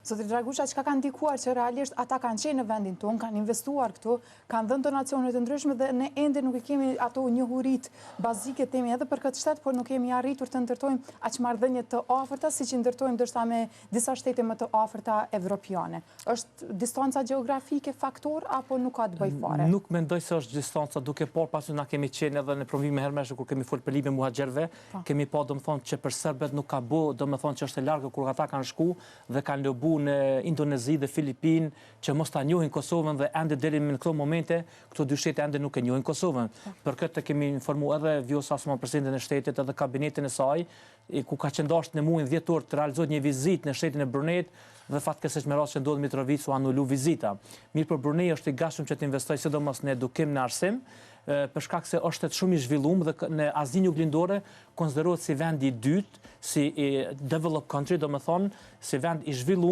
Zotri Dragusha, çka ka ndikuar që realisht ata kanë qenë në vendin tonë, kanë investuar këtu, kanë dhënë donacione të ndryshme dhe ne ende nuk i kemi ato njohurit bazike temi edhe për këtë shtet, por nuk kemi arritur të ndërtojmë aq marrëdhënie të afërta siç i ndërtojmë ndoshta me disa shtete më të afërta evropiane. Është distanca gjeografike faktor apo nuk ka të bëjë fare? Nuk mendoj se është distanca, duke parë pasi na kemi qenë edhe në provime hermeshme kur kemi folur për Libën muhaxherëve, kemi pa domethënë që për serbët nuk ka bë, domethënë që është e largë kur ata kanë shku dhe kanë lobu në Indonezi dhe Filipinë që mos ta njohin Kosovën dhe ende deri në këto momente këto dy shtete ende nuk e njohin Kosovën. Për këtë kemi informuar edhe Vjosa Osman, presidentin e shtetit, edhe kabinetin e saj, ku ka qendosur në muajin dhjetor të realizohet një vizitë në shtetin e Bruneit dhe fatkeqësisht me rast që ndodhi Mitrovica u anulu vizita. Mirë, për Brunei është i gatshëm që të investojë sidomos në edukim, në arsim, për shkak se është shtet shumë i zhvilluar dhe në Azinë Juglindore konsiderohet si vendi i dytë, si developed country, domethënë si vend i zhvilluar